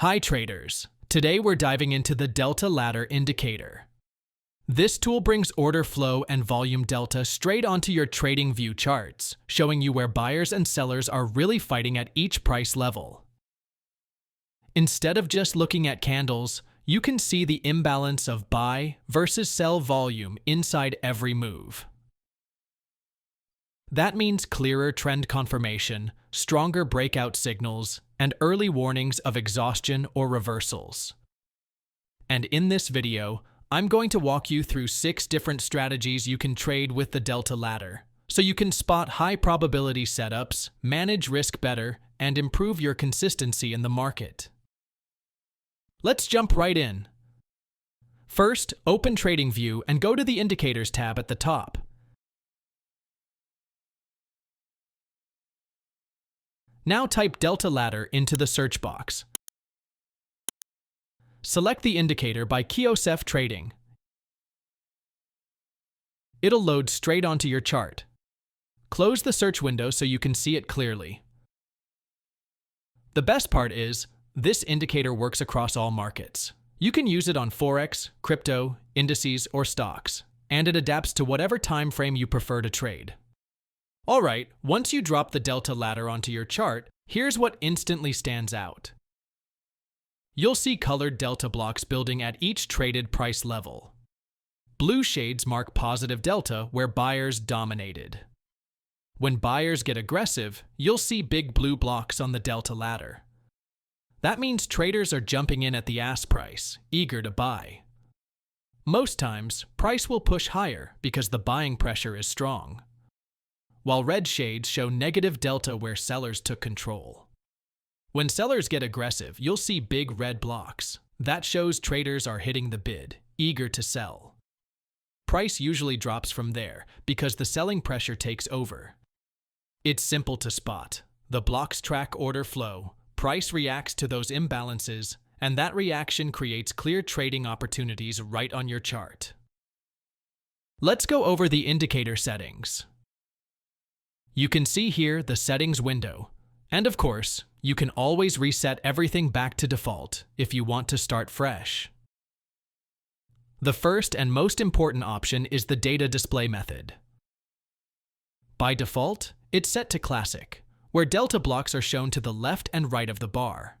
Hi traders, today we're diving into the Delta Ladder Indicator. This tool brings order flow and volume delta straight onto your TradingView charts, showing you where buyers and sellers are really fighting at each price level. Instead of just looking at candles, you can see the imbalance of buy versus sell volume inside every move. That means clearer trend confirmation, stronger breakout signals, and early warnings of exhaustion or reversals. And in this video, I'm going to walk you through 6 different strategies you can trade with the Delta Ladder, so you can spot high probability setups, manage risk better, and improve your consistency in the market. Let's jump right in. First, open TradingView and go to the Indicators tab at the top. Now type Delta Ladder into the search box. Select the indicator by kioseff trading. It'll load straight onto your chart. Close the search window so you can see it clearly. The best part is, this indicator works across all markets. You can use it on Forex, crypto, indices, or stocks, and it adapts to whatever time frame you prefer to trade. Alright, once you drop the Delta Ladder onto your chart, here's what instantly stands out. You'll see colored delta blocks building at each traded price level. Blue shades mark positive delta where buyers dominated. When buyers get aggressive, you'll see big blue blocks on the Delta Ladder. That means traders are jumping in at the ask price, eager to buy. Most times, price will push higher because the buying pressure is strong, while red shades show negative delta where sellers took control. When sellers get aggressive, you'll see big red blocks. That shows traders are hitting the bid, eager to sell. Price usually drops from there because the selling pressure takes over. It's simple to spot. The blocks track order flow, price reacts to those imbalances, and that reaction creates clear trading opportunities right on your chart. Let's go over the indicator settings. You can see here the settings window, and of course, you can always reset everything back to default if you want to start fresh. The first and most important option is the data display method. By default, it's set to classic, where delta blocks are shown to the left and right of the bar.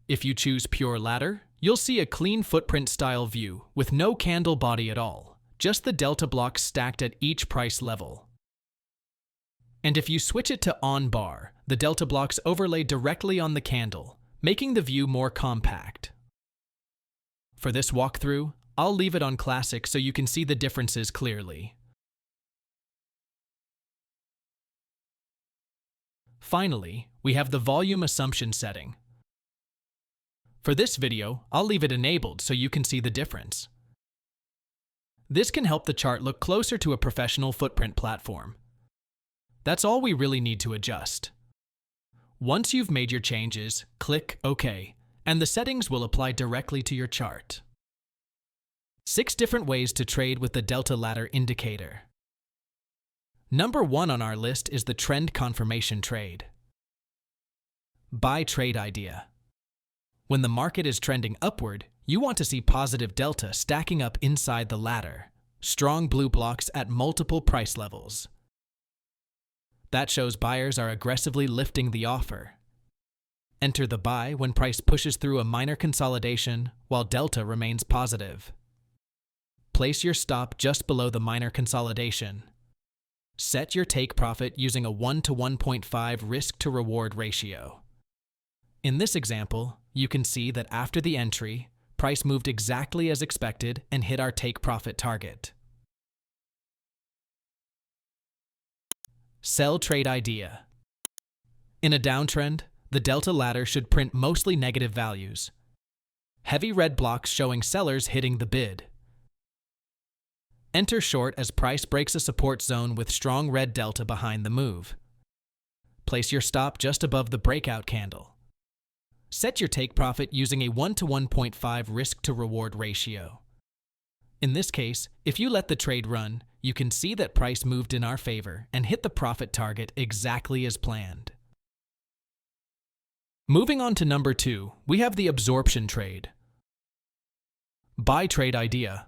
If you choose pure ladder, you'll see a clean footprint style view with no candle body at all, just the delta blocks stacked at each price level. And if you switch it to on bar, the delta blocks overlay directly on the candle, making the view more compact. For this walkthrough, I'll leave it on classic so you can see the differences clearly. Finally, we have the volume assumption setting. For this video, I'll leave it enabled so you can see the difference. This can help the chart look closer to a professional footprint platform. That's all we really need to adjust. Once you've made your changes, click OK, and the settings will apply directly to your chart. 6 different ways to trade with the Delta Ladder Indicator. Number 1 on our list is the trend confirmation trade. Buy trade idea. When the market is trending upward, you want to see positive delta stacking up inside the ladder, strong blue blocks at multiple price levels. That shows buyers are aggressively lifting the offer. Enter the buy when price pushes through a minor consolidation while delta remains positive. Place your stop just below the minor consolidation. Set your take profit using a 1 to 1.5 risk-to-reward ratio. In this example, you can see that after the entry, price moved exactly as expected and hit our take profit target. Sell trade idea. In a downtrend, the Delta Ladder should print mostly negative values. Heavy red blocks showing sellers hitting the bid. Enter short as price breaks a support zone with strong red delta behind the move. Place your stop just above the breakout candle. Set your take profit using a 1 to 1.5 risk-to-reward ratio. In this case, if you let the trade run, you can see that price moved in our favor and hit the profit target exactly as planned. Moving on to number 2, we have the absorption trade. Buy trade idea.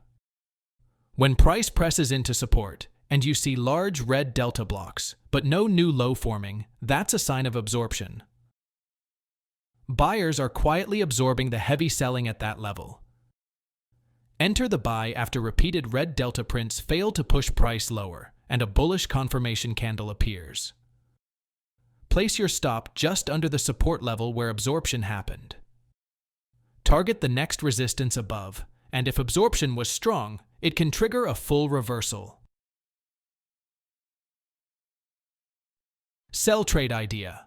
When price presses into support and you see large red delta blocks, but no new low forming, that's a sign of absorption. Buyers are quietly absorbing the heavy selling at that level. Enter the buy after repeated red delta prints fail to push price lower and a bullish confirmation candle appears. Place your stop just under the support level where absorption happened. Target the next resistance above, and if absorption was strong, it can trigger a full reversal. Sell trade idea.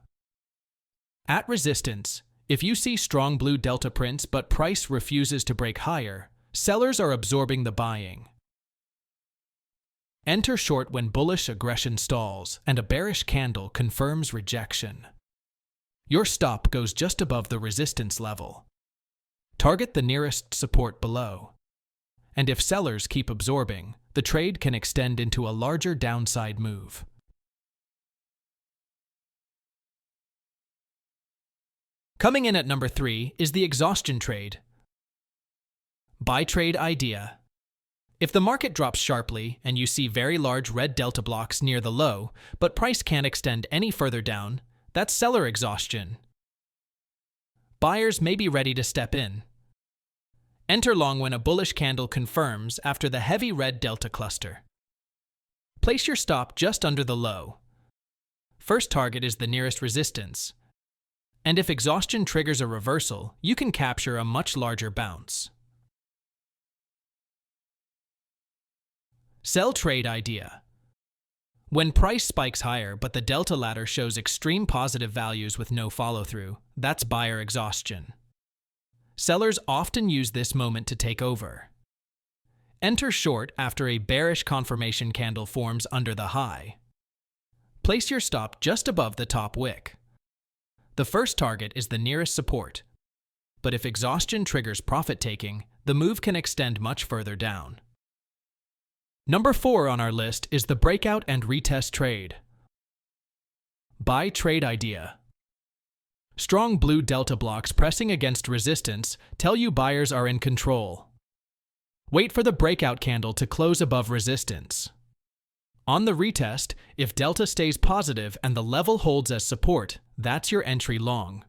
At resistance, if you see strong blue delta prints but price refuses to break higher, sellers are absorbing the buying. Enter short when bullish aggression stalls and a bearish candle confirms rejection. Your stop goes just above the resistance level. Target the nearest support below. And if sellers keep absorbing, the trade can extend into a larger downside move. Coming in at number 3 is the exhaustion trade. Buy trade idea. If the market drops sharply and you see very large red delta blocks near the low, but price can't extend any further down, that's seller exhaustion. Buyers may be ready to step in. Enter long when a bullish candle confirms after the heavy red delta cluster. Place your stop just under the low. First target is the nearest resistance. And if exhaustion triggers a reversal, you can capture a much larger bounce. Sell trade idea. When price spikes higher but the delta ladder shows extreme positive values with no follow-through, that's buyer exhaustion. Sellers often use this moment to take over. Enter short after a bearish confirmation candle forms under the high. Place your stop just above the top wick. The first target is the nearest support, but if exhaustion triggers profit-taking, the move can extend much further down. Number 4 on our list is the breakout and retest trade. Buy trade idea. Strong blue delta blocks pressing against resistance tell you buyers are in control. Wait for the breakout candle to close above resistance. On the retest, if delta stays positive and the level holds as support, that's your entry long.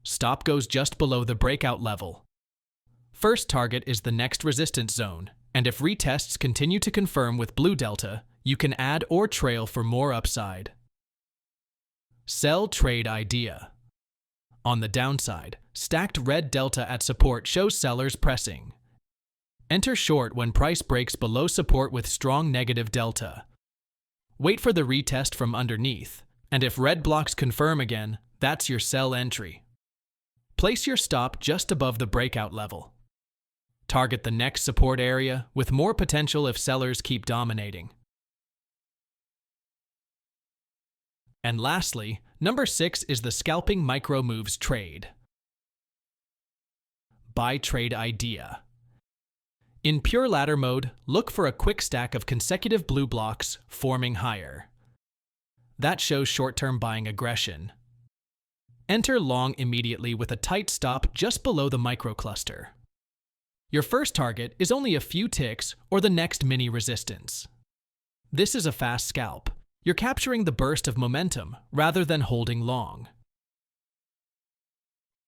Stop goes just below the breakout level. First target is the next resistance zone, and if retests continue to confirm with blue delta, you can add or trail for more upside. Sell trade idea. On the downside, stacked red delta at support shows sellers pressing. Enter short when price breaks below support with strong negative delta. Wait for the retest from underneath, and if red blocks confirm again, that's your sell entry. Place your stop just above the breakout level. Target the next support area with more potential if sellers keep dominating. And lastly, number 6 is the scalping micro moves trade. Buy trade idea. In pure ladder mode, look for a quick stack of consecutive blue blocks forming higher. That shows short-term buying aggression. Enter long immediately with a tight stop just below the microcluster. Your first target is only a few ticks or the next mini resistance. This is a fast scalp. You're capturing the burst of momentum rather than holding long.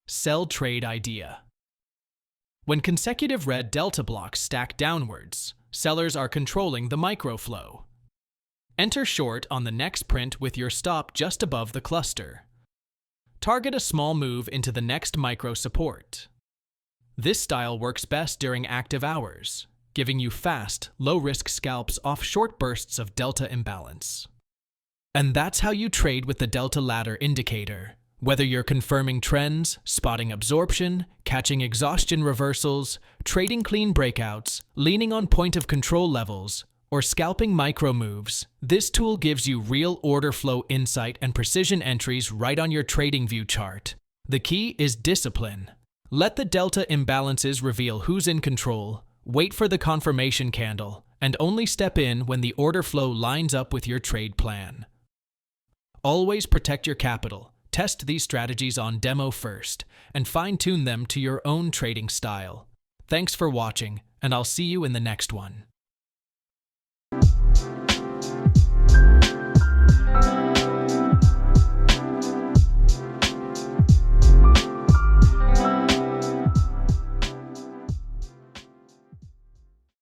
Sell trade idea. When consecutive red delta blocks stack downwards, sellers are controlling the microflow. Enter short on the next print with your stop just above the cluster. Target a small move into the next micro support. This style works best during active hours, giving you fast, low-risk scalps off short bursts of delta imbalance. And that's how you trade with the delta ladder indicator. Whether you're confirming trends, spotting absorption, catching exhaustion reversals, trading clean breakouts, leaning on point of control levels, or scalping micro moves, this tool gives you real order flow insight and precision entries right on your TradingView chart. The key is discipline. Let the delta imbalances reveal who's in control, wait for the confirmation candle, and only step in when the order flow lines up with your trade plan. Always protect your capital. Test these strategies on demo first and fine-tune them to your own trading style. Thanks for watching, and I'll see you in the next one.